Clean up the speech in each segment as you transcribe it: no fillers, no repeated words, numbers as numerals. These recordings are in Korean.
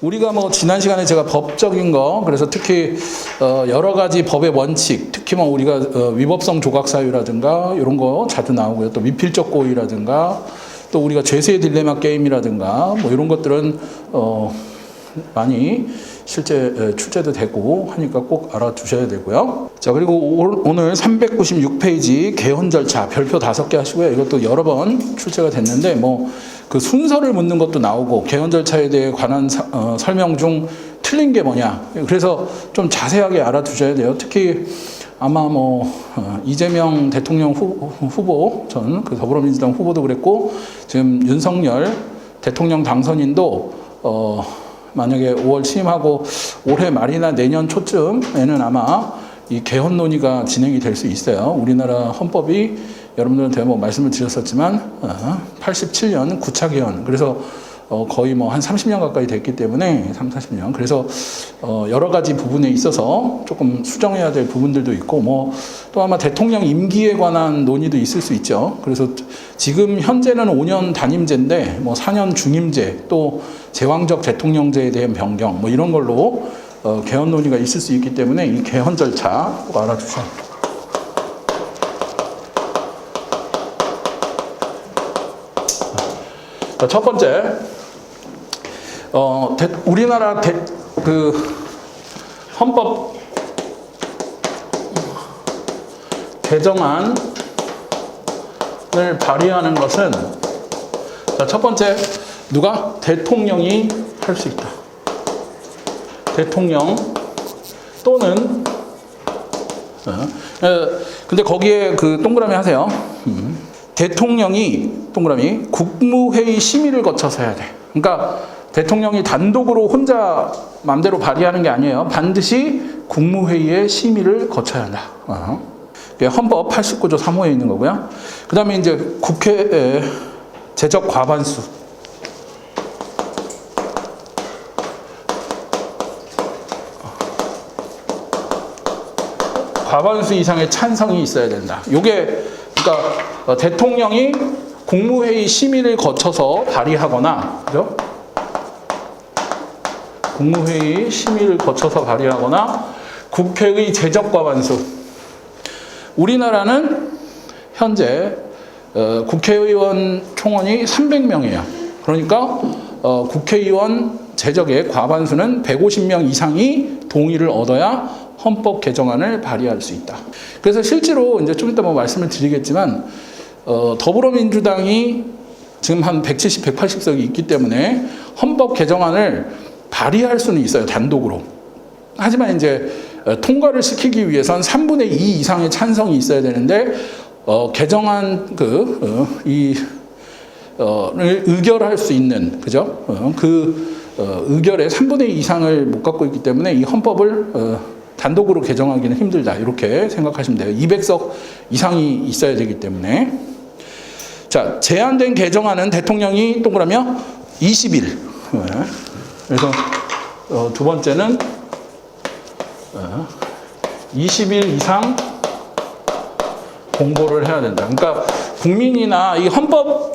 우리가 뭐 지난 시간에 제가 법적인 거, 그래서 특히 여러 가지 법의 원칙, 특히 뭐 우리가 위법성 조각 사유라든가 이런 거 자주 나오고요. 또 미필적 고의라든가 또 우리가 죄수의 딜레마 게임이라든가 뭐 이런 것들은 많이 실제 출제도 되고 하니까 꼭 알아두셔야 되고요. 자, 그리고 오늘 396페이지 개헌 절차 별표 5개 하시고요. 이것도 여러 번 출제가 됐는데 뭐 그 순서를 묻는 것도 나오고 개헌 절차에 대해 관한 설명 중 틀린 게 뭐냐. 그래서 좀 자세하게 알아두셔야 돼요. 특히 아마 뭐 이재명 대통령 후보 전 그 더불어민주당 후보도 그랬고 지금 윤석열 대통령 당선인도 만약에 5월 취임하고 올해 말이나 내년 초쯤에는 아마 이 개헌 논의가 진행이 될 수 있어요. 우리나라 헌법이 여러분들한테 뭐 말씀을 드렸었지만 87년 9차 개헌, 그래서 거의 뭐 한 30년 가까이 됐기 때문에 40년. 그래서 여러 가지 부분에 있어서 조금 수정해야 될 부분들도 있고 뭐 또 아마 대통령 임기에 관한 논의도 있을 수 있죠. 그래서 지금 현재는 5년 단임제인데 뭐 4년 중임제 또 제왕적 대통령제에 대한 변경 뭐 이런 걸로 개헌 논의가 있을 수 있기 때문에 이 개헌 절차 꼭 알아주셔야 합니다. 첫 번째, 우리나라 그 헌법 개정안을 발의하는 것은 자, 첫 번째 누가? 대통령이 할 수 있다. 대통령 또는 근데 거기에 그 동그라미 하세요. 대통령이 동그라미 국무회의 심의를 거쳐서 해야 돼. 그러니까 대통령이 단독으로 혼자 마음대로 발의하는 게 아니에요. 반드시 국무회의의 심의를 거쳐야 한다. 헌법 89조 3호에 있는 거고요. 그 다음에 이제 국회 제적 과반수. 과반수 이상의 찬성이 있어야 된다. 요게 그러니까 대통령이 국무회의 심의를 거쳐서 발의하거나, 그죠? 국무회의 심의를 거쳐서 발의하거나 국회의 제적 과반수. 우리나라는 현재 국회의원 총원이 300명이에요. 그러니까 국회의원 제적의 과반수는 150명 이상이 동의를 얻어야 헌법 개정안을 발의할 수 있다. 그래서 실제로 이제 좀 이따 뭐 말씀을 드리겠지만 더불어민주당이 지금 한 170, 180석이 있기 때문에 헌법 개정안을 발의할 수는 있어요, 단독으로. 하지만 이제 통과를 시키기 위해선 3분의 2 이상의 찬성이 있어야 되는데 개정안 의결할 수 있는, 그죠? 의결의 3분의 2 이상을 못 갖고 있기 때문에 이 헌법을 단독으로 개정하기는 힘들다. 이렇게 생각하시면 돼요. 200석 이상이 있어야 되기 때문에. 자, 제한된 개정안은 대통령이 동그라며 20일. 그래서 두 번째는 20일 이상 공고를 해야 된다. 그러니까 국민이나 이 헌법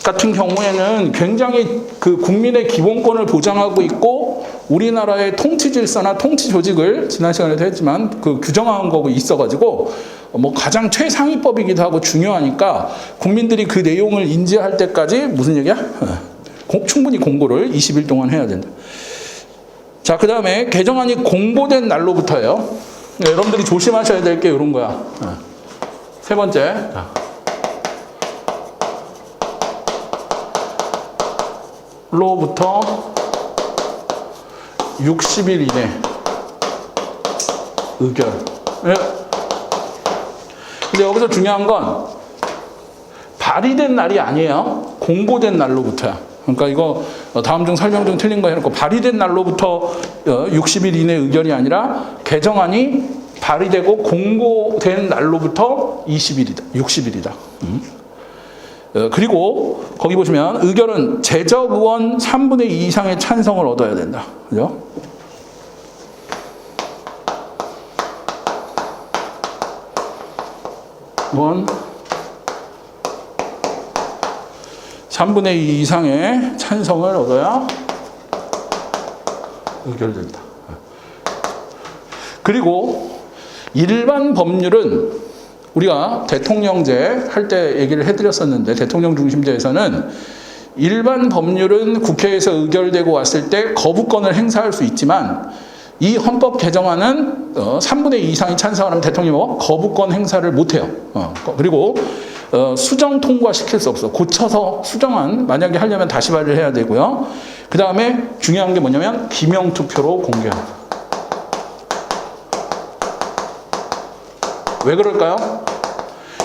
같은 경우에는 굉장히 그 국민의 기본권을 보장하고 있고 우리나라의 통치 질서나 통치 조직을 지난 시간에도 했지만 그 규정한 거고 있어가지고 뭐 가장 최상위법이기도 하고 중요하니까 국민들이 그 내용을 인지할 때까지 무슨 얘기야? 충분히 공고를 20일 동안 해야 된다. 자, 그 다음에 개정안이 공고된 날로부터예요. 여러분들이 조심하셔야 될 게 이런 거야. 세 번째. 로부터 60일 이내 의결. 근데 여기서 중요한 건 발의된 날이 아니에요. 공고된 날로부터야. 그러니까 이거 다음 중 설명 중 틀린 거 해놓고 발의된 날로부터 60일 이내 의결이 아니라 개정안이 발의되고 공고된 날로부터 60일이다. 그리고 거기 보시면 의결은 제적 의원 3분의 2 이상의 찬성을 얻어야 된다. 그죠? 의원 3분의 2 이상의 찬성을 얻어야 의결된다. 그리고 일반 법률은 우리가 대통령제 할 때 얘기를 해드렸었는데, 대통령 중심제에서는 일반 법률은 국회에서 의결되고 왔을 때 거부권을 행사할 수 있지만, 이 헌법 개정안은 3분의 2 이상이 찬성을 하면 대통령이 거부권 행사를 못해요. 그리고 수정 통과시킬 수 없어. 고쳐서 수정안 만약에 하려면 다시 발의를 해야 되고요. 그 다음에 중요한 게 뭐냐면 기명투표로 공개합니다. 왜 그럴까요?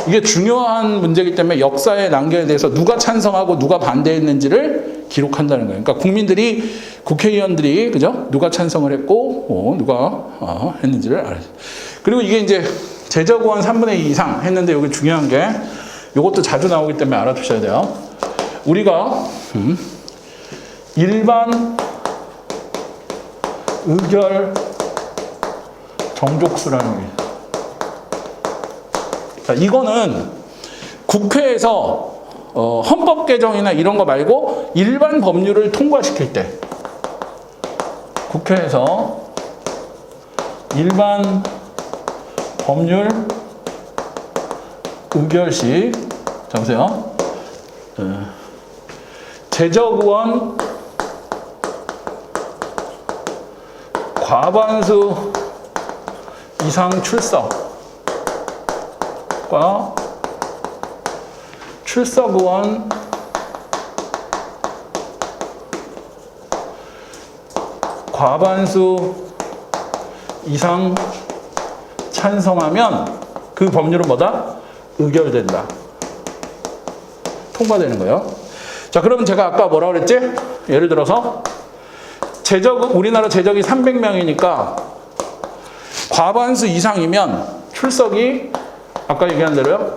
이게 중요한 문제이기 때문에 역사의 난결에 대해서 누가 찬성하고 누가 반대했는지를 기록한다는 거예요. 그러니까 국민들이, 국회의원들이, 그죠? 누가 찬성을 했고, 누가 했는지를 알아요. 그리고 이게 이제 제적의원 3분의 2 이상 했는데, 여기 중요한 게, 이것도 자주 나오기 때문에 알아두셔야 돼요. 우리가 일반 의결 정족수라는 게, 자, 이거는 국회에서 헌법 개정이나 이런 거 말고 일반 법률을 통과시킬 때, 국회에서 일반 법률 의결 시, 자 보세요. 제적의원 과반수 이상 출석 출석의원 과반수 이상 찬성하면 그 법률은 뭐다? 의결된다. 통과되는 거예요. 자, 그러면 제가 아까 뭐라 그랬지? 예를 들어서 우리나라 제적이 300명이니까 과반수 이상이면 출석이 아까 얘기한 대로요.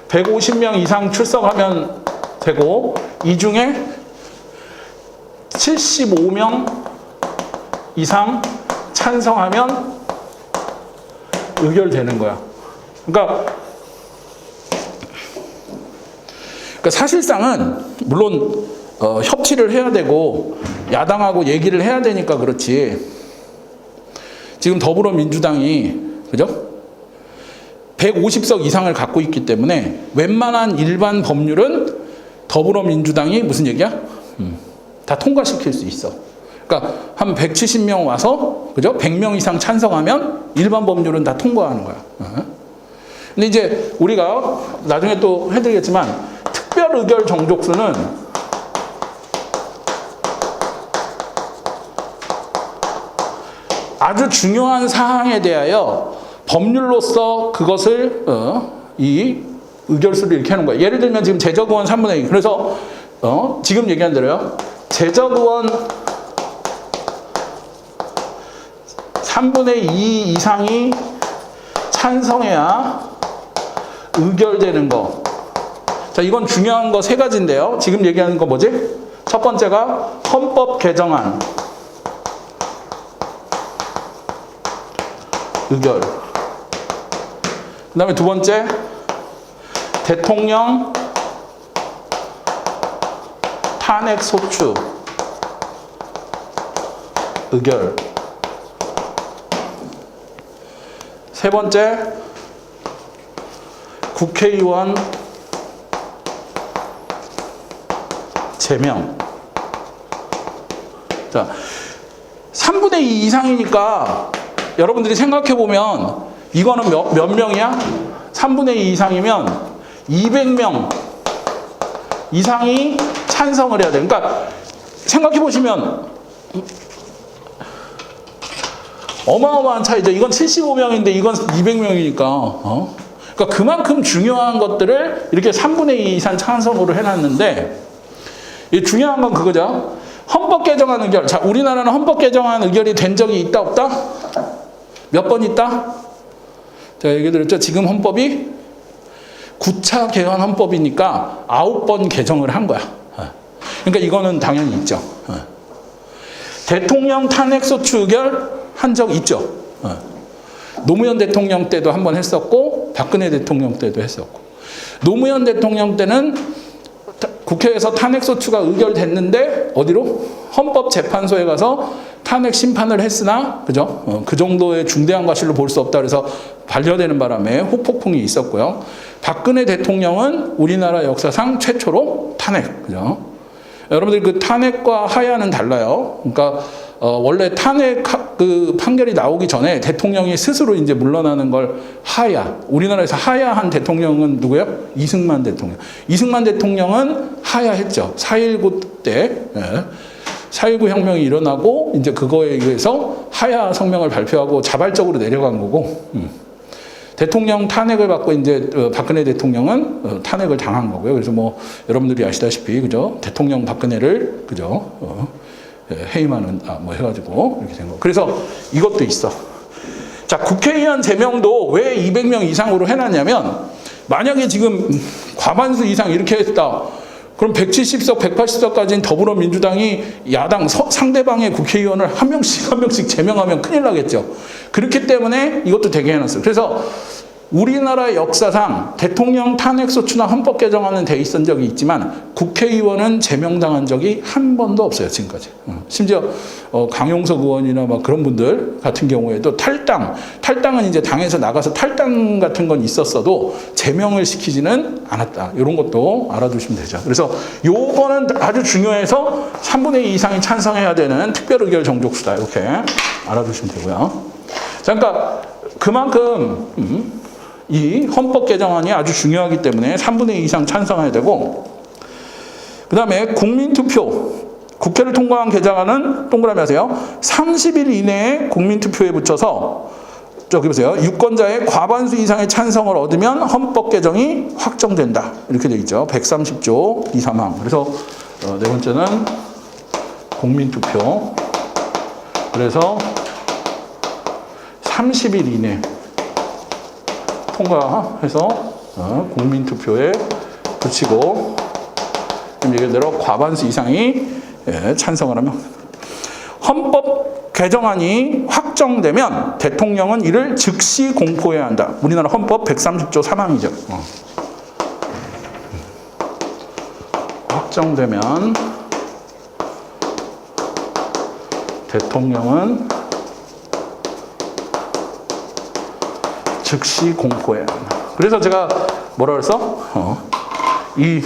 150명 이상 출석하면 되고, 이 중에 75명 이상 찬성하면 의결되는 거야. 그러니까 사실상은 물론 협치를 해야 되고 야당하고 얘기를 해야 되니까 그렇지. 지금 더불어민주당이, 그죠? 150석 이상을 갖고 있기 때문에 웬만한 일반 법률은 더불어민주당이 무슨 얘기야? 다 통과시킬 수 있어. 그러니까 한 170명 와서, 그죠? 100명 이상 찬성하면 일반 법률은 다 통과하는 거야. 근데 이제 우리가 나중에 또 해드리겠지만, 특별 의결 정족수는 아주 중요한 사항에 대하여 법률로서 그것을 이 의결수를 이렇게 하는 거예요. 예를 들면 지금 제적의원 3분의 2. 그래서 지금 얘기한 대로요. 제적의원 3분의 2 이상이 찬성해야 의결되는 거. 자, 이건 중요한 거 3가지인데요. 지금 얘기하는 거 뭐지? 첫 번째가 헌법 개정안 의결. 그 다음에 두 번째, 대통령 탄핵 소추 의결. 세 번째, 국회의원 제명. 자, 3분의 2 이상이니까 여러분들이 생각해보면 이거는 몇 명이야? 3분의 2 이상이면 200명 이상이 찬성을 해야 돼. 그러니까 생각해보시면 어마어마한 차이죠. 이건 75명인데 이건 200명이니까. 그러니까 그만큼 중요한 것들을 이렇게 3분의 2 이상 찬성으로 해놨는데, 이 중요한 건 그거죠. 헌법 개정안 의결. 자, 우리나라는 헌법 개정안 의결이 된 적이 있다 없다? 몇 번 있다? 제가 얘기 드렸죠. 지금 헌법이 9차 개헌 헌법이니까 9번 개정을 한 거야. 그러니까 이거는 당연히 있죠. 대통령 탄핵소추 의결 한 적 있죠. 노무현 대통령 때도 한 번 했었고, 박근혜 대통령 때도 했었고. 노무현 대통령 때는 국회에서 탄핵소추가 의결됐는데 어디로? 헌법재판소에 가서 탄핵 심판을 했으나 그죠? 그 정도의 중대한 과실로 볼 수 없다 그래서 반려되는 바람에 후폭풍이 있었고요. 박근혜 대통령은 우리나라 역사상 최초로 탄핵, 그죠? 여러분들 그 탄핵과 하야는 달라요. 그러니까 원래 탄핵 그 판결이 나오기 전에 대통령이 스스로 이제 물러나는 걸 하야. 우리나라에서 하야한 대통령은 누구예요? 이승만 대통령. 이승만 대통령은 하야했죠. 4.19 때. 4.19 혁명이 일어나고 이제 그거에 의해서 하야 성명을 발표하고 자발적으로 내려간 거고. 대통령 탄핵을 받고 이제 박근혜 대통령은 탄핵을 당한 거고요. 그래서 뭐 여러분들이 아시다시피 그죠? 대통령 박근혜를 그죠? 해임하는 뭐 해가지고 이렇게 된 거. 그래서 이것도 있어. 자, 국회의원 제명도 왜 200명 이상으로 해놨냐면 만약에 지금 과반수 이상 이렇게 했다. 그럼 170석, 180석까지는 더불어민주당이 야당 상대방의 국회의원을 한 명씩 제명하면 큰일 나겠죠. 그렇기 때문에 이것도 되게 해놨어요. 그래서 우리나라 역사상 대통령 탄핵소추나 헌법 개정안은 돼 있은 적이 있지만 국회의원은 제명당한 적이 한 번도 없어요, 지금까지. 심지어 강용석 의원이나 막 그런 분들 같은 경우에도 탈당은 이제 당에서 나가서 탈당 같은 건 있었어도 제명을 시키지는 않았다. 이런 것도 알아두시면 되죠. 그래서 요거는 아주 중요해서 3분의 2 이상이 찬성해야 되는 특별의결 정족수다. 이렇게 알아두시면 되고요. 자, 그러니까 그만큼 이 헌법 개정안이 아주 중요하기 때문에 3분의 2 이상 찬성해야 되고, 그 다음에 국민투표, 국회를 통과한 개정안은 동그라미 하세요. 30일 이내에 국민투표에 붙여서 저기 보세요. 유권자의 과반수 이상의 찬성을 얻으면 헌법 개정이 확정된다. 이렇게 되어 있죠. 130조 2.3항. 그래서 네 번째는 국민투표. 그래서 30일 이내 통과해서 국민투표에 붙이고 얘기대로 과반수 이상이 찬성을 하면 헌법 개정안이 확정되면 대통령은 이를 즉시 공포해야 한다. 우리나라 헌법 130조 3항이죠. 확정되면 대통령은 즉시 공포해야 한다. 그래서 제가 뭐라 그랬어? 이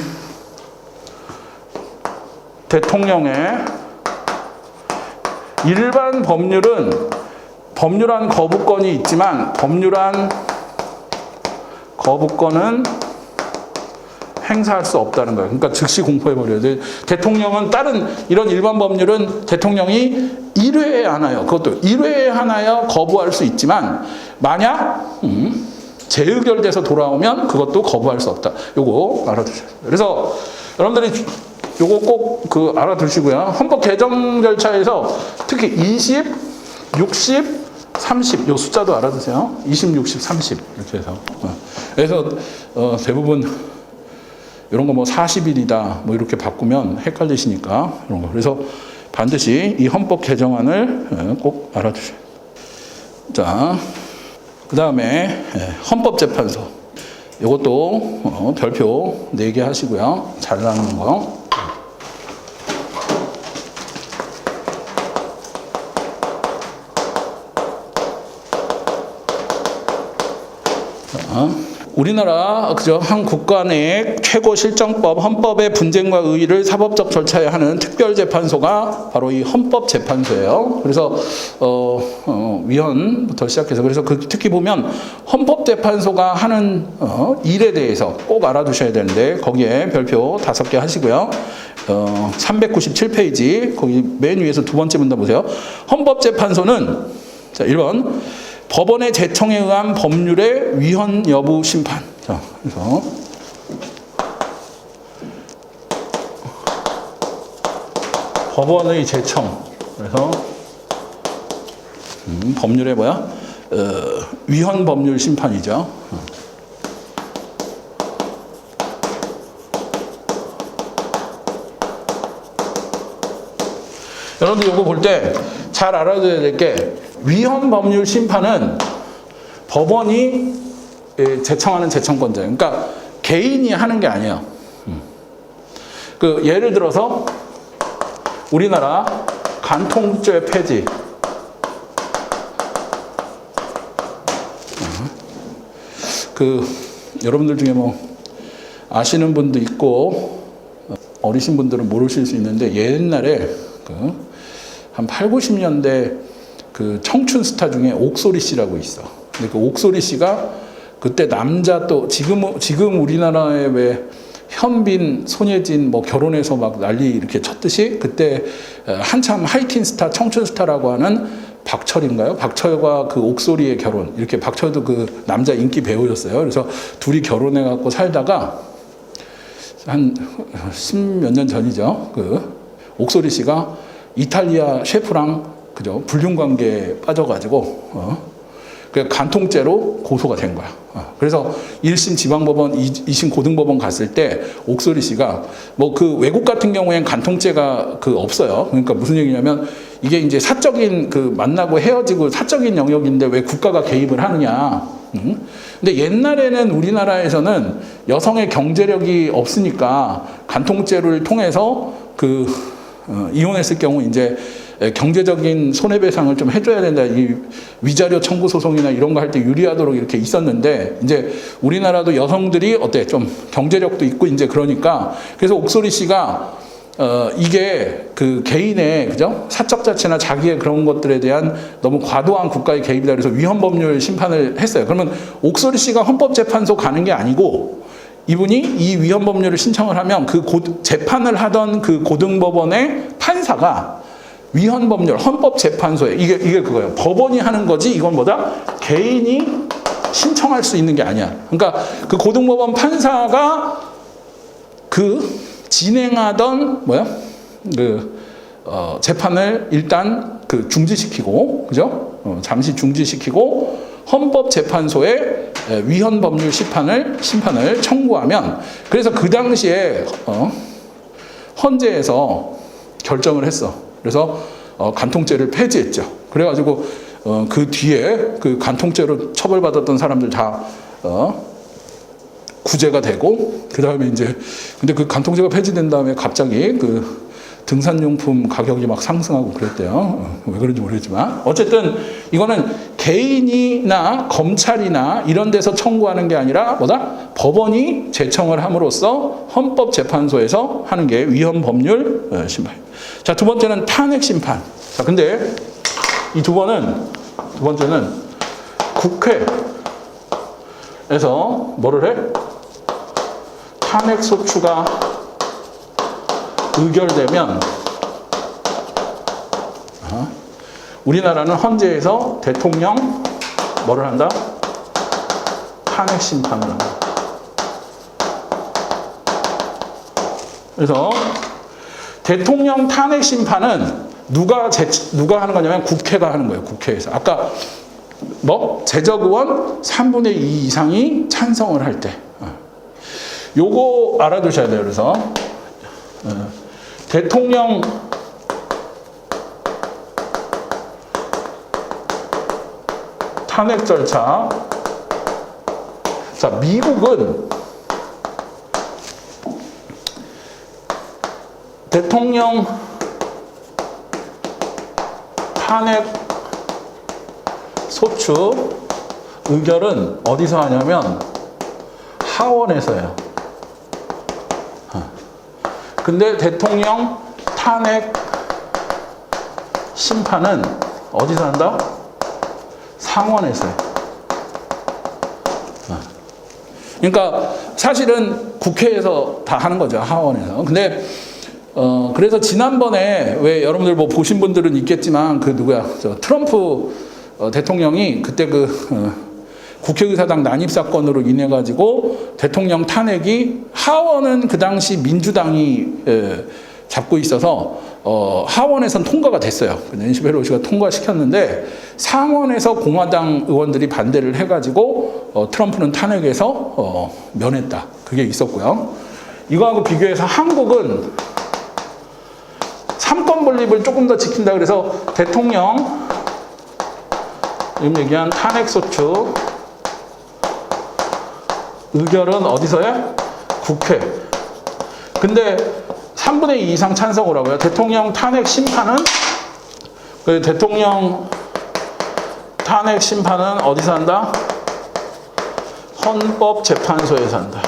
대통령의 일반 법률안 거부권이 있지만 법률안 거부권은 행사할 수 없다는 거예요. 그러니까 즉시 공포해버려야 돼. 대통령은 다른 이런 일반 법률은 대통령이 1회에 하나요. 그것도 1회에 하나여 거부할 수 있지만 만약 재의결돼서 돌아오면 그것도 거부할 수 없다. 요거 알아두셔야 돼요. 그래서 여러분들이 요거 꼭 그 알아두시고요. 헌법 개정 절차에서 특히 20, 60, 30 요 숫자도 알아두세요. 20, 60, 30 이렇게 해서. 그래서 대부분 이런 거 뭐 40일이다 뭐 이렇게 바꾸면 헷갈리시니까 이런 거. 그래서 반드시 이 헌법 개정안을 꼭 알아두셔야 돼요. 자, 그 다음에 헌법재판소. 이것도 별표 4개 하시고요. 잘 나누는 거. 우리나라 그죠? 한 국가 내 최고 실정법 헌법의 분쟁과 의의를 사법적 절차에 하는 특별재판소가 바로 이 헌법재판소예요. 그래서 위헌부터 시작해서 그래서 특히 보면 헌법재판소가 하는 일에 대해서 꼭 알아두셔야 되는데 거기에 별표 5개 하시고요. 397페이지 거기 맨 위에서 두 번째 문단 보세요. 헌법재판소는 자 1번 법원의 제청에 의한 법률의 위헌 여부 심판. 자, 그래서 법원의 제청. 그래서 법률의 뭐야? 위헌 법률 심판이죠. 여러분들 이거 볼 때 잘 알아둬야 될 게 위헌 법률 심판은 법원이 제청하는 제청권자예요. 그러니까 개인이 하는 게 아니에요. 그 예를 들어서 우리나라 간통죄 폐지. 여러분들 중에 뭐 아시는 분도 있고 어리신 분들은 모르실 수 있는데 옛날에 한 8, 90년대 청춘 스타 중에 옥소리 씨라고 있어. 근데 그 옥소리 씨가 그때 남자 또 지금 우리나라에 왜 현빈, 손예진 뭐 결혼해서 막 난리 이렇게 쳤듯이 그때 한참 하이틴 스타, 청춘 스타라고 하는 박철인가요? 박철과 그 옥소리의 결혼. 이렇게 박철도 그 남자 인기 배우였어요. 그래서 둘이 결혼해 갖고 살다가 한 10몇 년 전이죠. 옥소리 씨가 이탈리아 셰프랑 그죠? 불륜 관계에 빠져가지고 그 간통죄로 고소가 된 거야. 그래서 1심 지방법원, 2심 고등법원 갔을 때 옥소리 씨가 뭐 외국 같은 경우엔 간통죄가 없어요. 그러니까 무슨 얘기냐면 이게 이제 사적인 만나고 헤어지고 사적인 영역인데 왜 국가가 개입을 하느냐. 근데 옛날에는 우리나라에서는 여성의 경제력이 없으니까 간통죄를 통해서 이혼했을 경우 이제 경제적인 손해배상을 좀 해줘야 된다. 이 위자료 청구 소송이나 이런 거 할 때 유리하도록 이렇게 있었는데 이제 우리나라도 여성들이 좀 경제력도 있고 이제 그러니까 그래서 옥소리 씨가 이게 개인의 그죠? 사적 자체나 자기의 그런 것들에 대한 너무 과도한 국가의 개입이다. 그래서 위헌법률 심판을 했어요. 그러면 옥소리 씨가 헌법재판소 가는 게 아니고 이분이 이 위헌법률을 신청을 하면 재판을 하던 고등법원의 판사가 위헌법률 헌법재판소에 이게 그거예요. 법원이 하는 거지 이건 뭐다? 개인이 신청할 수 있는 게 아니야. 그러니까 고등법원 판사가 진행하던 재판을 일단 중지시키고 그죠? 잠시 중지시키고 헌법재판소에 위헌법률 심판을 청구하면 그래서 그 당시에 헌재에서 결정을 했어. 그래서 간통죄를 폐지했죠. 그래가지고 그 뒤에 간통죄로 처벌받았던 사람들 다 구제가 되고 그 다음에 이제 근데 간통죄가 폐지된 다음에 갑자기 등산용품 가격이 막 상승하고 그랬대요. 왜 그런지 모르겠지만 어쨌든 이거는 개인이나 검찰이나 이런 데서 청구하는 게 아니라 뭐다? 법원이 제청을 함으로써 헌법재판소에서 하는 게 위헌법률 심판. 자, 두 번째는 탄핵 심판. 자, 근데 이 두 번째는 국회에서 뭐를 해? 탄핵 소추가 의결되면 우리나라는 헌재에서 대통령 뭐를 한다? 탄핵 심판을 한다. 그래서 대통령 탄핵 심판은 누가 하는 거냐면 국회가 하는 거예요. 국회에서. 아까 재적의원 3분의 2 이상이 찬성을 할 때. 요거 알아두셔야 돼요. 그래서 대통령 탄핵 절차. 자, 미국은 대통령 탄핵 소추 의결은 어디서 하냐면 하원에서요. 근데 대통령 탄핵 심판은 어디서 한다? 상원에서요. 그러니까 사실은 국회에서 다 하는 거죠. 하원에서. 근데 그래서 지난번에 왜 여러분들 뭐 보신 분들은 있겠지만 트럼프 대통령이 그때 국회의사당 난입 사건으로 인해 가지고 대통령 탄핵이 하원은 그 당시 민주당이 잡고 있어서 하원에선 통과가 됐어요. 낸시 펠로시가 통과시켰는데 상원에서 공화당 의원들이 반대를 해가지고 트럼프는 탄핵에서 면했다. 그게 있었고요. 이거하고 비교해서 한국은 삼권 분립을 조금 더 지킨다. 그래서 대통령 지금 얘기한 탄핵소추 의결은 어디서 해? 국회. 근데 3분의 2 이상 찬성을 하고요. 대통령 탄핵 심판은 그 대통령 탄핵 심판은 어디서 한다? 헌법재판소에서 한다.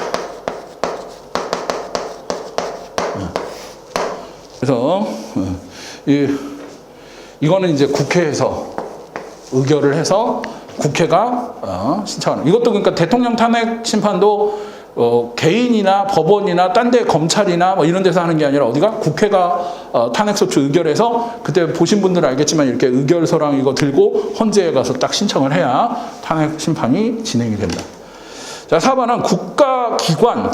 그래서 이거는 이제 국회에서 의결을 해서 국회가 신청하는. 이것도 그러니까 대통령 탄핵 심판도 개인이나 법원이나 딴 데 검찰이나 뭐 이런 데서 하는 게 아니라 어디가 국회가 탄핵소추 의결해서 그때 보신 분들은 알겠지만 이렇게 의결서랑 이거 들고 헌재에 가서 딱 신청을 해야 탄핵 심판이 진행이 된다. 자, 4번은 국가기관.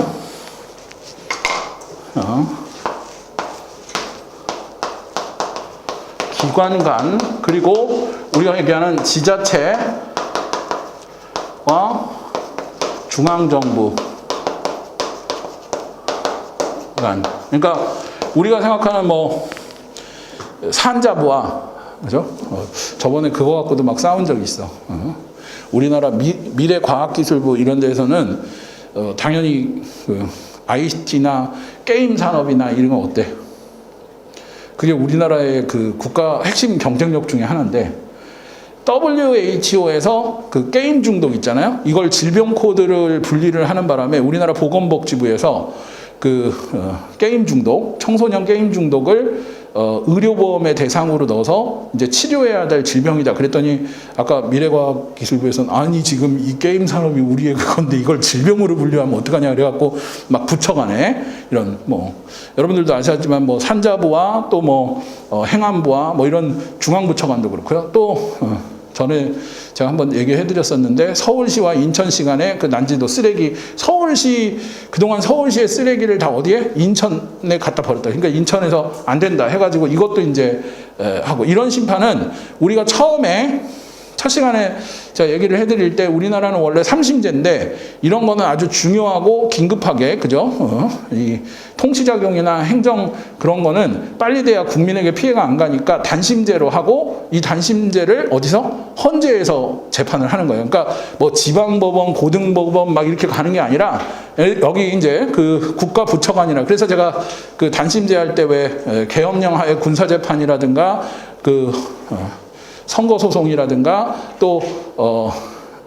기관 간, 그리고 우리가 얘기하는 지자체와 중앙정부 간. 그러니까 우리가 생각하는 뭐 산자부와, 그죠? 저번에 그거 갖고도 막 싸운 적이 있어. 우리나라 미래과학기술부 이런 데에서는 당연히 그 IT나 게임 산업이나 이런 건 어때? 그게 우리나라의 그 국가 핵심 경쟁력 중에 하나인데, WHO에서 그 게임 중독 있잖아요. 이걸 질병 코드를 분리를 하는 바람에 우리나라 보건복지부에서 그 게임 중독, 청소년 게임 중독을 의료보험의 대상으로 넣어서 이제 치료해야 될 질병이다. 그랬더니 아까 미래과학기술부에서는 아니 지금 이 게임 산업이 우리의 그건데 이걸 질병으로 분류하면 어떡하냐 그래갖고 막 부처간에 이런 뭐 여러분들도 아시겠지만 뭐 산자부와 또 뭐 행안부와 뭐 이런 중앙부처간도 그렇고요. 또 전에 제가 한번 얘기해 드렸었는데 서울시와 인천시 간에 그 난지도 쓰레기, 서울시 그동안 서울시의 쓰레기를 다 어디에? 인천에 갖다 버렸다. 그러니까 인천에서 안 된다 해가지고 이것도 이제 하고, 이런 심판은 우리가 처음에 첫 시간에 제가 얘기를 해드릴 때 우리나라는 원래 3심제인데 이런 거는 아주 중요하고 긴급하게, 그죠? 이 통치작용이나 행정 그런 거는 빨리 돼야 국민에게 피해가 안 가니까 단심제로 하고, 이 단심제를 어디서? 헌재에서 재판을 하는 거예요. 그러니까 뭐 지방법원, 고등법원 막 이렇게 가는 게 아니라 여기 이제 그 국가부처관이라, 그래서 제가 그 단심제 할 때 왜 계엄령 하에 군사재판이라든가 그 선거소송이라든가 또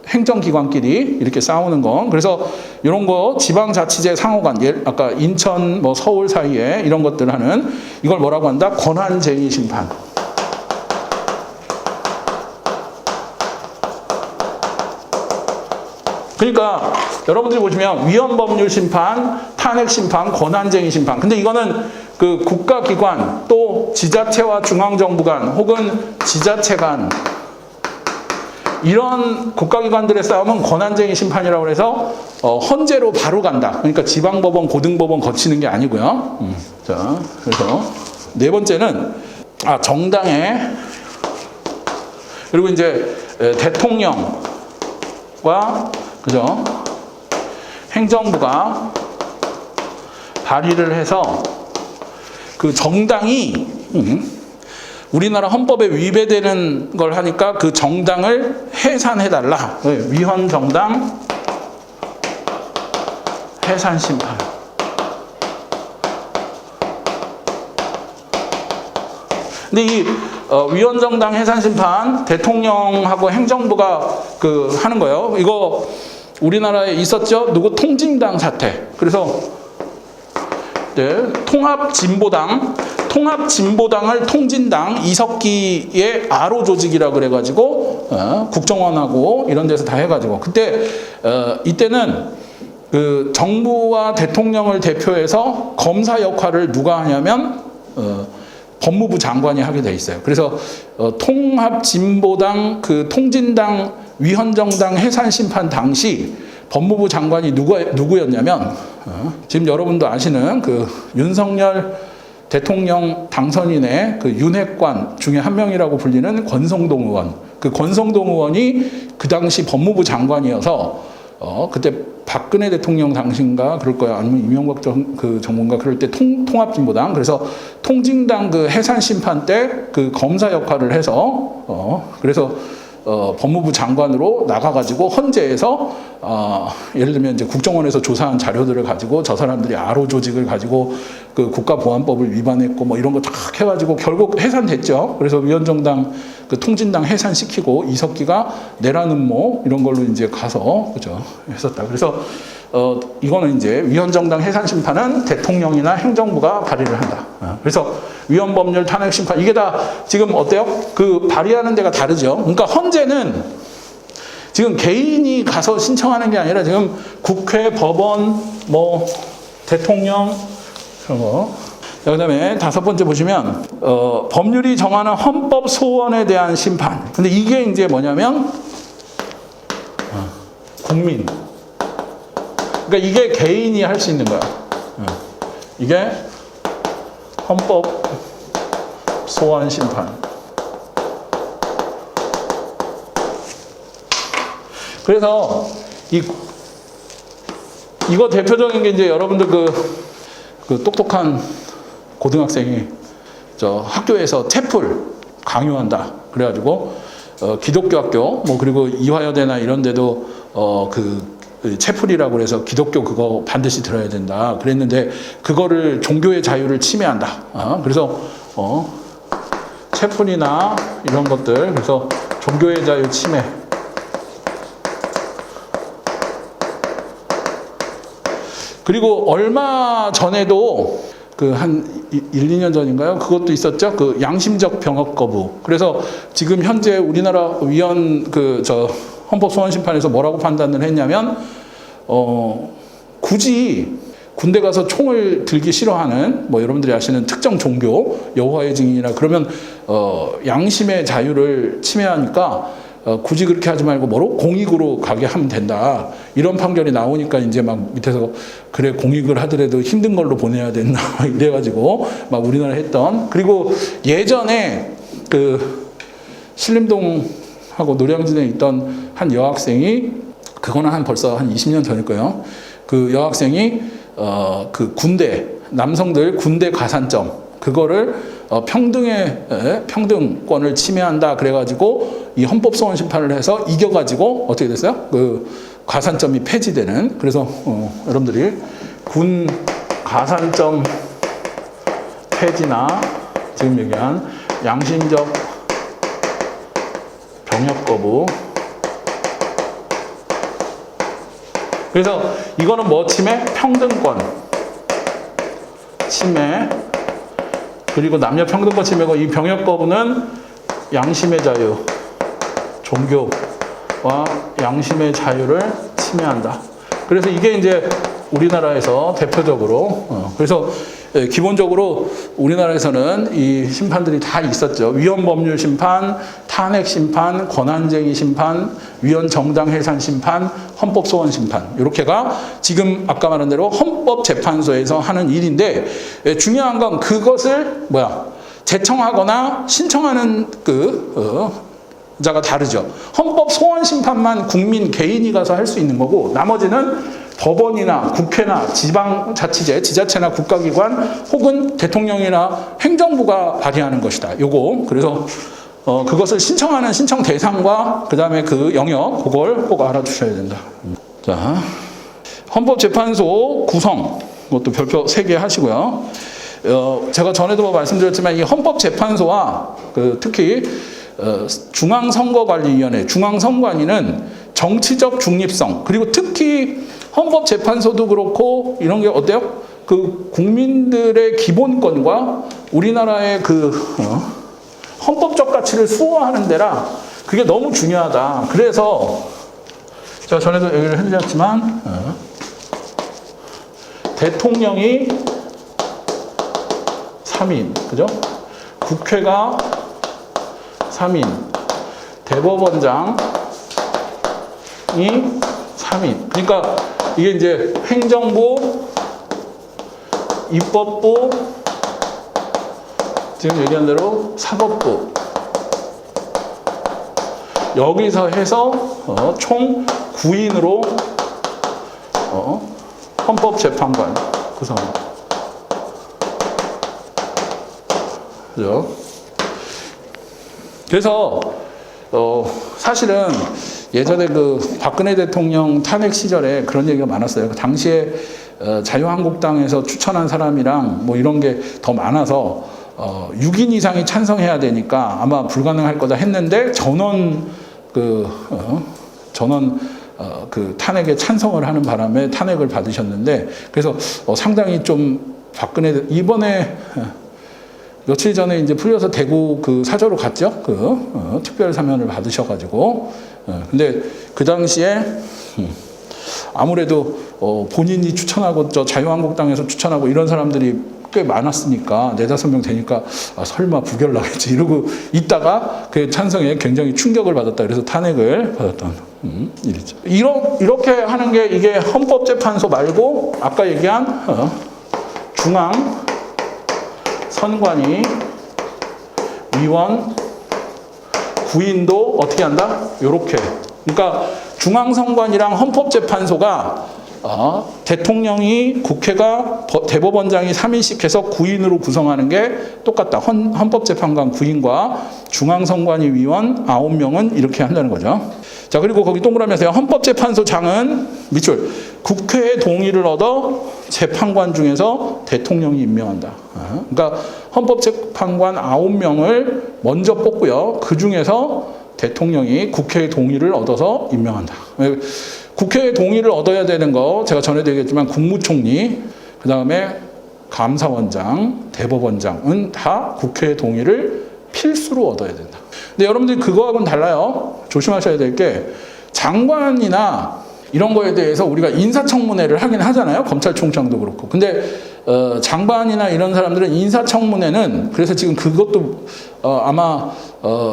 행정기관끼리 이렇게 싸우는 거, 그래서 이런 거 지방자치제 상호간, 아까 인천 뭐 서울 사이에 이런 것들 하는, 이걸 뭐라고 한다? 권한쟁의 심판. 그러니까 여러분들이 보시면 위헌법률 심판, 탄핵 심판, 권한쟁의 심판. 근데 이거는 그 국가기관 또 지자체와 중앙정부 간 혹은 지자체 간 이런 국가기관들의 싸움은 권한쟁의 심판이라고 해서 헌재로 바로 간다. 그러니까 지방법원, 고등법원 거치는 게 아니고요. 자, 그래서 네 번째는 정당의, 그리고 이제 대통령과, 그죠? 행정부가 발의를 해서 그 정당이 우리나라 헌법에 위배되는 걸 하니까 그 정당을 해산해달라. 위헌 정당 해산 심판. 근데 이 위헌 정당 해산 심판 대통령하고 행정부가 그 하는 거예요. 이거 우리나라에 있었죠? 누구 통진당 사태. 그래서 통합진보당을 통진당 이석기의 아로 조직이라 그래가지고 국정원하고 이런 데서 다 해가지고 그때 이때는 그 정부와 대통령을 대표해서 검사 역할을 누가 하냐면 법무부 장관이 하게 돼 있어요. 그래서 통합진보당 그 통진당 위헌정당 해산 심판 당시 법무부 장관이 누구였냐면 지금 여러분도 아시는 그 윤석열 대통령 당선인의 그 윤핵관 중에 한 명이라고 불리는 권성동 의원. 그 권성동 의원이 그 당시 법무부 장관이어서 그때 박근혜 대통령 당시인가 그럴 거야. 아니면 이명박 그 정부인가 그럴 때 통합진보당. 그래서 통진당 그 해산 심판 때 그 검사 역할을 해서 그래서 법무부 장관으로 나가가지고 헌재에서 예를 들면 이제 국정원에서 조사한 자료들을 가지고 저 사람들이 아로 조직을 가지고 그 국가보안법을 위반했고 뭐 이런 거 다 해가지고 결국 해산됐죠. 그래서 위원정당 그 통진당 해산시키고 이석기가 내란 음모 이런 걸로 이제 가서 그죠 했었다. 그래서 이거는 이제 위헌정당 해산 심판은 대통령이나 행정부가 발의를 한다. 그래서 위헌법률 탄핵 심판 이게 다 지금 어때요? 그 발의하는 데가 다르죠. 그러니까 헌재는 지금 개인이 가서 신청하는 게 아니라 지금 국회, 법원, 뭐 대통령 그런 거. 그다음에 5번째 보시면 법률이 정하는 헌법 소원에 대한 심판. 근데 이게 이제 뭐냐면 국민. 그러니까 이게 개인이 할 수 있는 거야. 이게 헌법 소원 심판. 그래서 이거 대표적인 게 이제 여러분들 그 똑똑한 고등학생이 저 학교에서 채플 강요한다. 그래가지고 기독교 학교 뭐 그리고 이화여대나 이런 데도 채플이라고 해서 기독교 그거 반드시 들어야 된다. 그랬는데 그거를 종교의 자유를 침해한다. 그래서 채플이나 이런 것들 그래서 종교의 자유 침해. 그리고 얼마 전에도 그 한 1, 2년 전인가요? 그것도 있었죠. 그 양심적 병역 거부. 그래서 지금 현재 우리나라 헌법 소원 심판에서 뭐라고 판단을 했냐면 굳이 군대 가서 총을 들기 싫어하는 뭐 여러분들이 아시는 특정 종교 여호와의 증인이나 그러면 양심의 자유를 침해하니까 굳이 그렇게 하지 말고 공익으로 가게 하면 된다. 이런 판결이 나오니까 이제 막 밑에서 그래 공익을 하더라도 힘든 걸로 보내야 된다. 이래가지고 막 우리나라 했던. 그리고 예전에 그 신림동하고 노량진에 있던 한 여학생이 그거는 벌써 한 20년 전일 거예요. 그 여학생이 그 남성들 군대 가산점 그거를 평등권을 침해한다 그래가지고 이 헌법 소원 심판을 해서 이겨가지고 어떻게 됐어요? 그 가산점이 폐지되는. 그래서 여러분들이 군 가산점 폐지나 지금 얘기한 양심적 병역 거부. 그래서 이거는 뭐 침해? 평등권 침해. 그리고 남녀 평등권 침해고 이 병역 거부는 양심의 자유, 종교와 양심의 자유를 침해한다. 그래서 이게 이제 우리나라에서 대표적으로 그래서 기본적으로 우리나라에서는 이 심판들이 다 있었죠. 위헌법률 심판, 탄핵 심판, 권한쟁의 심판, 위헌정당 해산 심판, 헌법소원 심판 이렇게가 지금 아까 말한 대로 헌법재판소에서 하는 일인데 중요한 건 그것을 제청하거나 신청하는 자가 다르죠. 헌법소원 심판만 국민 개인이 가서 할 수 있는 거고 나머지는 법원이나 국회나 지방자치제, 지자체나 국가기관 혹은 대통령이나 행정부가 발의하는 것이다. 요거 그래서 그것을 신청하는 신청 대상과 그 다음에 그 영역 그걸 꼭 알아두셔야 된다. 자, 헌법재판소 구성 그것도 별표 3개 하시고요. 제가 전에도 말씀드렸지만 이 헌법재판소와 특히 중앙선거관리위원회, 중앙선관위는 정치적 중립성 그리고 특히 헌법재판소도 그렇고 이런 게 어때요? 그 국민들의 기본권과 우리나라의 헌법적 가치를 수호하는 데라 그게 너무 중요하다. 그래서 제가 전에도 얘기를 해드렸지만 대통령이 3인, 그죠? 국회가 3인, 대법원장이 3인. 그러니까 이게 이제 행정부, 입법부, 지금 얘기한 대로 사법부. 여기서 해서 총 9인으로 헌법재판관 구성합니다. 그죠? 그래서 사실은 예전에 그 박근혜 대통령 탄핵 시절에 그런 얘기가 많았어요. 그 당시에 자유한국당에서 추천한 사람이랑 뭐 이런 게 더 많아서 6인 이상이 찬성해야 되니까 아마 불가능할 거다 했는데 전원 그 탄핵에 찬성을 하는 바람에 탄핵을 받으셨는데, 그래서 상당히 좀 박근혜 이번에 며칠 전에 이제 풀려서 대구 그 사저로 갔죠. 특별 사면을 받으셔가지고. 근데 그 당시에 아무래도 본인이 추천하고 저 자유한국당에서 추천하고 이런 사람들이 꽤 많았으니까 4-5명 되니까 설마 부결 나겠지 이러고 있다가 그 찬성에 굉장히 충격을 받았다. 그래서 탄핵을 받았던 일이죠. 이렇게 하는 게 이게 헌법재판소 말고 아까 얘기한 중앙 선관위 위원 구인도 어떻게 한다? 요렇게. 그러니까 중앙선관위랑 헌법재판소가 대통령이 국회가 대법원장이 3인씩 해서 9인으로 구성하는 게 똑같다. 헌법재판관 9인과 중앙선관위 위원 9명은 이렇게 한다는 거죠. 자, 그리고 거기 동그라미에서요. 헌법재판소장은 밑줄 국회의 동의를 얻어 재판관 중에서 대통령이 임명한다. 그러니까 헌법재판관 9명을 먼저 뽑고요. 그 중에서 대통령이 국회의 동의를 얻어서 임명한다. 국회의 동의를 얻어야 되는 거 제가 전에도 얘기했지만 국무총리, 그 다음에 감사원장, 대법원장은 다 국회의 동의를 필수로 얻어야 된다. 근데 여러분들이 그거하고는 달라요. 조심하셔야 될 게 장관이나 이런 거에 대해서 우리가 인사청문회를 하긴 하잖아요. 검찰총장도 그렇고. 근데 장관이나 이런 사람들은 인사청문회는 그래서 지금 그것도 아마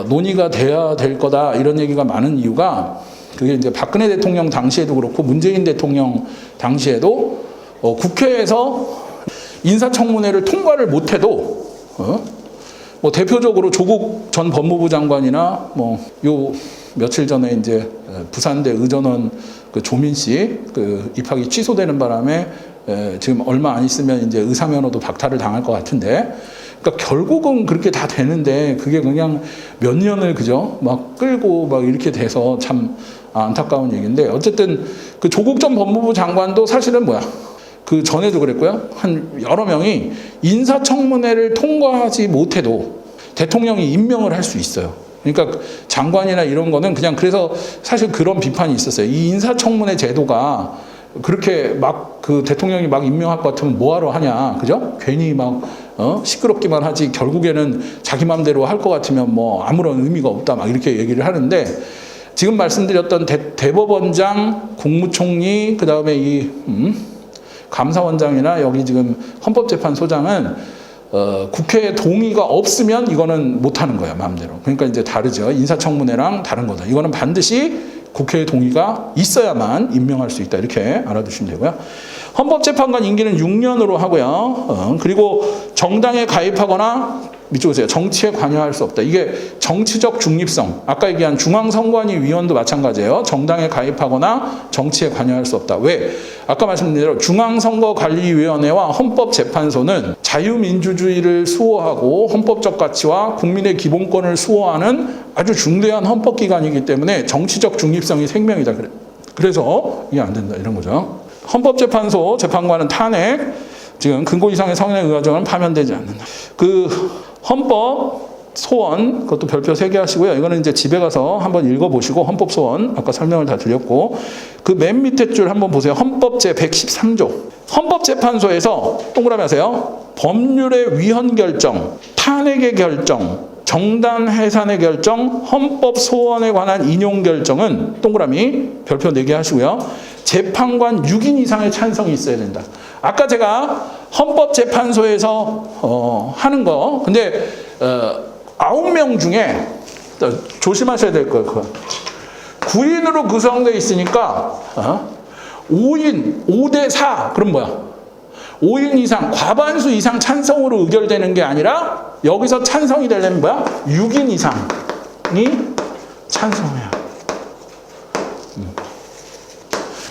논의가 돼야 될 거다 이런 얘기가 많은 이유가 그게 이제 박근혜 대통령 당시에도 그렇고 문재인 대통령 당시에도 국회에서 인사청문회를 통과를 못해도 뭐 대표적으로 조국 전 법무부 장관이나 뭐 요 며칠 전에 이제 부산대 의전원 그 조민 씨 그 입학이 취소되는 바람에 지금 얼마 안 있으면 이제 의사면허도 박탈을 당할 것 같은데, 그러니까 결국은 그렇게 다 되는데 그게 그냥 몇 년을 그죠 막 끌고 막 이렇게 돼서 참 안타까운 얘기인데, 어쨌든 그 조국 전 법무부 장관도 사실은 뭐야 그 전에도 그랬고요. 한 여러 명이 인사청문회를 통과하지 못해도 대통령이 임명을 할 수 있어요. 그러니까 장관이나 이런 거는 그냥 그래서 사실 그런 비판이 있었어요. 이 인사청문회 제도가 그렇게 막 그 대통령이 막 임명할 것 같으면 뭐하러 하냐, 그죠? 괜히 막 시끄럽기만 하지 결국에는 자기 마음대로 할 것 같으면 뭐 아무런 의미가 없다 막 이렇게 얘기를 하는데, 지금 말씀드렸던 대법원장, 국무총리, 그 다음에 이 감사원장이나 여기 지금 헌법재판소장은 국회의 동의가 없으면 이거는 못하는 거예요, 마음대로. 그러니까 이제 다르죠. 인사청문회랑 다른 거다. 이거는 반드시 국회의 동의가 있어야만 임명할 수 있다. 이렇게 알아두시면 되고요. 헌법재판관 임기는 6년으로 하고요. 그리고 정당에 가입하거나 밑줄 보세요. 정치에 관여할 수 없다. 이게 정치적 중립성. 아까 얘기한 중앙선관위 위원도 마찬가지예요. 정당에 가입하거나 정치에 관여할 수 없다. 왜? 아까 말씀드린 대로 중앙선거관리위원회와 헌법재판소는 자유민주주의를 수호하고 헌법적 가치와 국민의 기본권을 수호하는 아주 중대한 헌법기관이기 때문에 정치적 중립성이 생명이다. 그래서 이게 안 된다. 이런 거죠. 헌법재판소 재판관은 탄핵, 지금 근고 이상의 성인의 의하정은 파면되지 않는다. 그 헌법 소원 그것도 별표 3개 하시고요. 이거는 이제 집에 가서 한번 읽어보시고 헌법 소원 아까 설명을 다 드렸고, 그 맨 밑에 줄 한번 보세요. 헌법 제 113조. 헌법재판소에서 동그라미 하세요. 법률의 위헌 결정, 탄핵의 결정, 정당 해산의 결정, 헌법 소원에 관한 인용 결정은 동그라미 별표 4개 하시고요. 재판관 6인 이상의 찬성이 있어야 된다. 아까 제가 헌법재판소에서 하는 거, 근데 9명 중에 조심하셔야 될 거예요. 그거. 9인으로 구성되어 있으니까 5인, 5대4, 그럼 뭐야? 5인 이상, 과반수 이상 찬성으로 의결되는 게 아니라 여기서 찬성이 되려면 뭐야? 6인 이상이 찬성해야.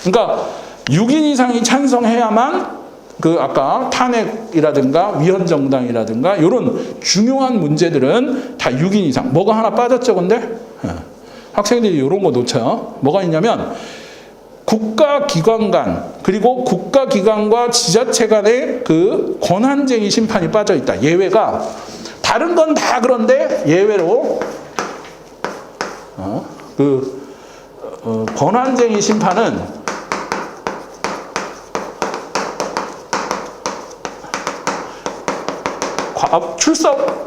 그러니까 6인 이상이 찬성해야만 그 아까 탄핵이라든가 위헌정당이라든가 이런 중요한 문제들은 다 6인 이상. 뭐가 하나 빠졌죠, 근데? 학생들이 이런 거 놓쳐요. 뭐가 있냐면 국가기관 간 그리고 국가기관과 지자체 간의 그 권한쟁의 심판이 빠져 있다. 예외가 다른 건 다 그런데 예외로 권한쟁의 심판은 출석위원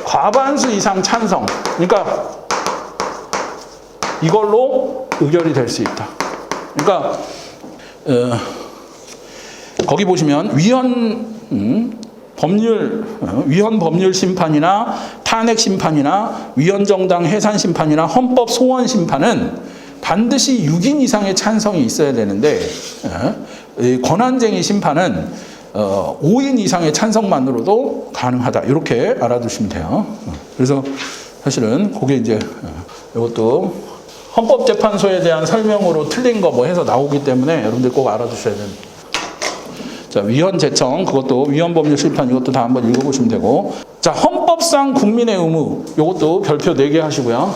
과반수 이상 찬성. 그러니까 이걸로 의결이 될 수 있다. 그러니까 거기 보시면 위헌 법률 심판이나 탄핵 심판이나 위헌 정당 해산 심판이나 헌법 소원 심판은 반드시 6인 이상의 찬성이 있어야 되는데 권한쟁의 심판은 5인 이상의 찬성만으로도 가능하다. 이렇게 알아두시면 돼요. 그래서 사실은 그게 이제 이것도 헌법재판소에 대한 설명으로 틀린 거 뭐 해서 나오기 때문에 여러분들 꼭 알아두셔야 됩니다. 자, 위헌 제청, 그것도 위헌 법률 심판 이것도 다 한번 읽어보시면 되고. 자, 헌법상 국민의 의무, 이것도 별표 4개 하시고요.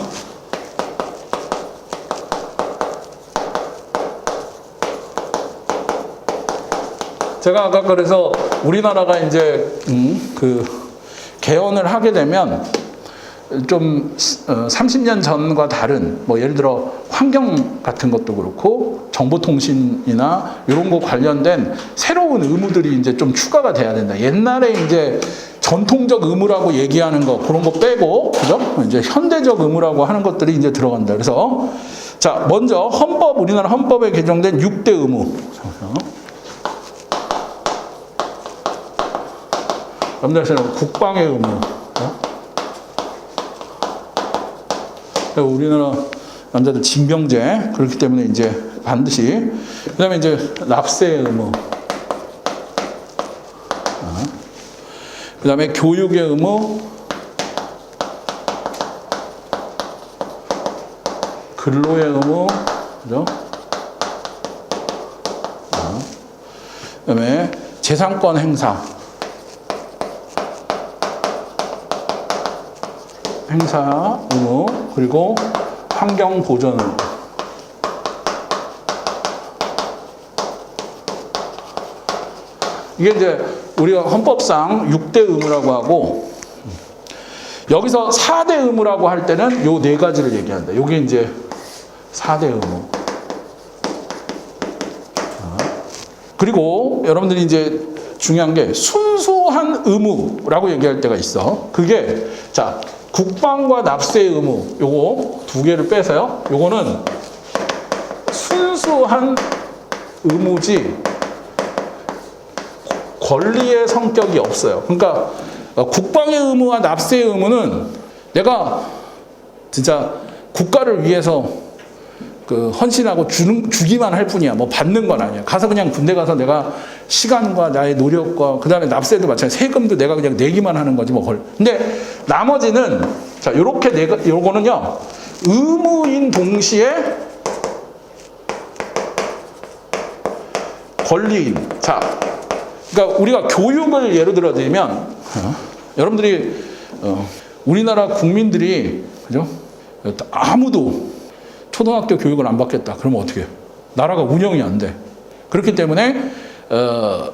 제가 아까 그래서 우리나라가 이제 개헌을 하게 되면 좀 30년 전과 다른 뭐 예를 들어 환경 같은 것도 그렇고 정보통신이나 이런 거 관련된 새로운 의무들이 이제 좀 추가가 돼야 된다. 옛날에 이제 전통적 의무라고 얘기하는 거 그런 거 빼고 그죠? 이제 현대적 의무라고 하는 것들이 이제 들어간다. 그래서 자, 먼저 우리나라 헌법에 개정된 6대 의무. 여러분들 국방의 의무. 우리나라 남자들 징병제 그렇기 때문에 이제 반드시 그다음에 이제 납세의 의무, 그다음에 교육의 의무, 근로의 의무, 그죠? 그다음에 재산권 행사 의무, 그리고 환경 보전 의무. 이게 이제 우리가 헌법상 6대 의무라고 하고 여기서 4대 의무라고 할 때는 요 4가지를 얘기한다. 요게 이제 4대 의무. 그리고 여러분들이 이제 중요한 게 순수한 의무라고 얘기할 때가 있어. 그게 자, 국방과 납세의 의무 요거 2개를 빼서요. 요거는 순수한 의무지 권리의 성격이 없어요. 그러니까 국방의 의무와 납세의 의무는 내가 진짜 국가를 위해서 헌신하고 주기만 할 뿐이야. 뭐 받는 건 아니야. 가서 그냥 군대 가서 내가 시간과 나의 노력과 그 다음에 납세도 마찬가지. 세금도 내가 그냥 내기만 하는 거지 뭐. 근데 나머지는 자, 요거는요. 의무인 동시에 권리인. 자, 그러니까 우리가 교육을 예로 들어 드리면 여러분들이 우리나라 국민들이 그죠? 아무도 초등학교 교육을 안 받겠다. 그러면 어떻게 해요? 나라가 운영이 안 돼. 그렇기 때문에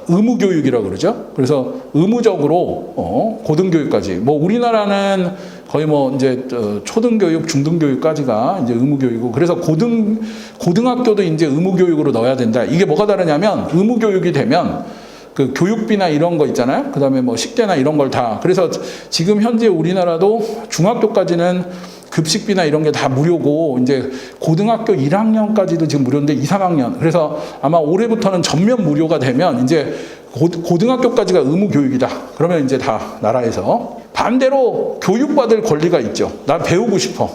의무교육이라고 그러죠. 그래서 의무적으로 고등교육까지. 뭐 우리나라는 거의 뭐 이제 초등교육, 중등교육까지가 이제 의무교육이고, 그래서 고등학교도 이제 의무교육으로 넣어야 된다. 이게 뭐가 다르냐면 의무교육이 되면 그 교육비나 이런 거 있잖아요. 그 다음에 뭐 식대나 이런 걸 다. 그래서 지금 현재 우리나라도 중학교까지는 급식비나 이런 게 다 무료고 이제 고등학교 1학년까지도 지금 무료인데 2, 3학년. 그래서 아마 올해부터는 전면 무료가 되면 이제 고등학교까지가 의무 교육이다. 그러면 이제 다 나라에서 반대로 교육받을 권리가 있죠. 난 배우고 싶어.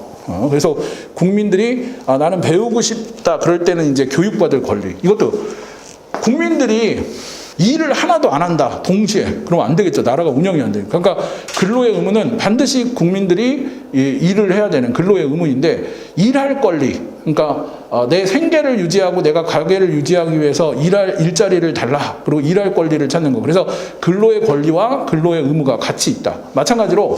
그래서 국민들이 나는 배우고 싶다. 그럴 때는 이제 교육받을 권리. 이것도 국민들이 일을 하나도 안 한다. 동시에. 그러면 안 되겠죠. 나라가 운영이 안 되니까. 그러니까 근로의 의무는 반드시 국민들이 일을 해야 되는 근로의 의무인데 일할 권리. 그러니까 내 생계를 유지하고 내가 가게를 유지하기 위해서 일자리를 달라. 그리고 일할 권리를 찾는 거. 그래서 근로의 권리와 근로의 의무가 같이 있다. 마찬가지로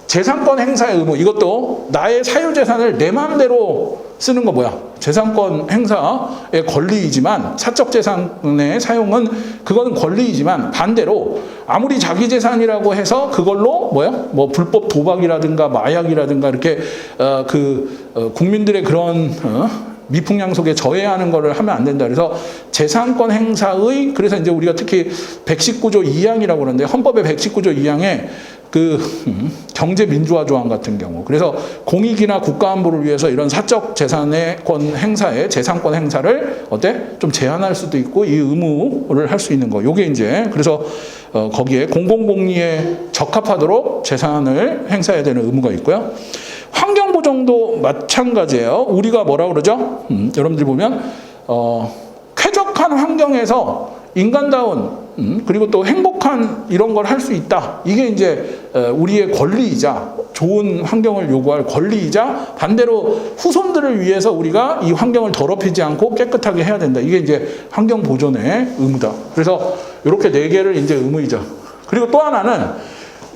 재산권 행사의 의무, 이것도 나의 사유재산을 내 마음대로 쓰는 거 뭐야? 재산권 행사의 권리이지만, 사적재산의 사용은 그거는 권리이지만, 반대로 아무리 자기 재산이라고 해서 그걸로 뭐야? 뭐 불법 도박이라든가 마약이라든가 이렇게 국민들의 그런 미풍양속에 저해하는 거를 하면 안 된다. 그래서 재산권 행사의, 그래서 이제 우리가 특히 119조 2항이라고 그러는데, 헌법의 119조 2항에 경제민주화 조항 같은 경우, 그래서 공익이나 국가안보를 위해서 이런 사적 재산의 권 행사에, 재산권 행사를 좀 제한할 수도 있고, 이 의무를 할 수 있는 거. 요게 이제 그래서 거기에 공공복리에 적합하도록 재산을 행사해야 되는 의무가 있고요. 환경보정도 마찬가지예요. 우리가 뭐라 그러죠? 여러분들이 보면 쾌적한 환경에서 인간다운 그리고 또 행복한 이런 걸 할 수 있다. 이게 이제 우리의 권리이자, 좋은 환경을 요구할 권리이자, 반대로 후손들을 위해서 우리가 이 환경을 더럽히지 않고 깨끗하게 해야 된다. 이게 이제 환경 보존의 의무다. 그래서 이렇게 4개를 이제 의무이자. 그리고 또 하나는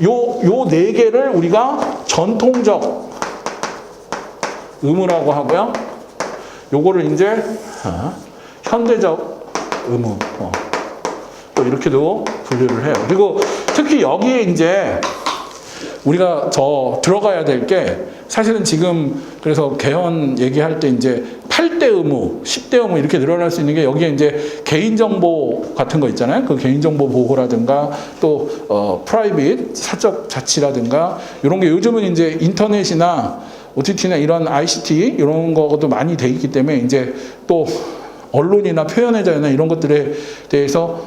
요 4개를 우리가 전통적 의무라고 하고요. 요거를 이제 현대적 의무. 또 이렇게도 분류를 해요. 그리고 특히 여기에 이제 우리가 더 들어가야 될 게, 사실은 지금 그래서 개헌 얘기할 때 이제 8대 의무, 10대 의무 이렇게 늘어날 수 있는 게, 여기에 이제 개인정보 같은 거 있잖아요. 그 개인정보 보호라든가 또 프라이빗, 사적 자치라든가 이런 게 요즘은 이제 인터넷이나 OTT나 이런 ICT 이런 거도 많이 돼 있기 때문에 이제 또 언론이나 표현의 자유나 이런 것들에 대해서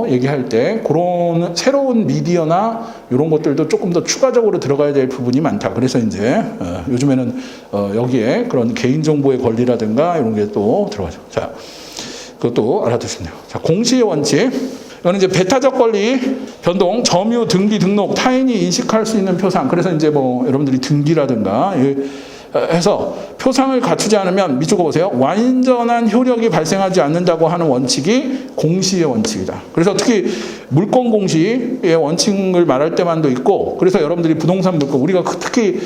얘기할 때 그런 새로운 미디어나 이런 것들도 조금 더 추가적으로 들어가야 될 부분이 많다. 그래서 이제 요즘에는 여기에 그런 개인정보의 권리라든가 이런 게 또 들어가죠. 자, 그것도 알아두시네요. 자, 공시의 원칙. 이거는 이제 배타적 권리 변동, 점유, 등기, 등록, 타인이 인식할 수 있는 표상. 그래서 이제 뭐 여러분들이 등기라든가 해서 표상을 갖추지 않으면, 밑줄 보세요. 완전한 효력이 발생하지 않는다고 하는 원칙이 공시의 원칙이다. 그래서 특히 물권 공시의 원칙을 말할 때만도 있고, 그래서 여러분들이 부동산 물권, 우리가 특히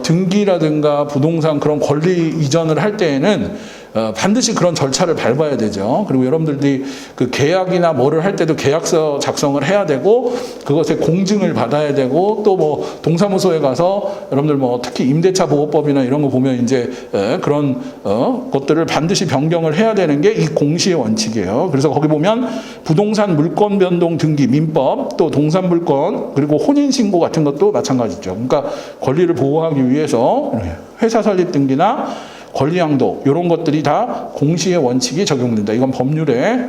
등기라든가 부동산 그런 권리 이전을 할 때에는 반드시 그런 절차를 밟아야 되죠. 그리고 여러분들이 그 계약이나 뭐를 할 때도 계약서 작성을 해야 되고, 그것에 공증을 받아야 되고, 또 뭐 동사무소에 가서 여러분들 뭐 특히 임대차 보호법이나 이런 거 보면 이제 그런 것들을 반드시 변경을 해야 되는 게 이 공시의 원칙이에요. 그래서 거기 보면 부동산 물권 변동 등기 민법, 또 동산 물권, 그리고 혼인 신고 같은 것도 마찬가지죠. 그러니까 권리를 보호하기 위해서 회사 설립 등기나 권리양도 이런 것들이 다 공시의 원칙이 적용된다. 이건 법률에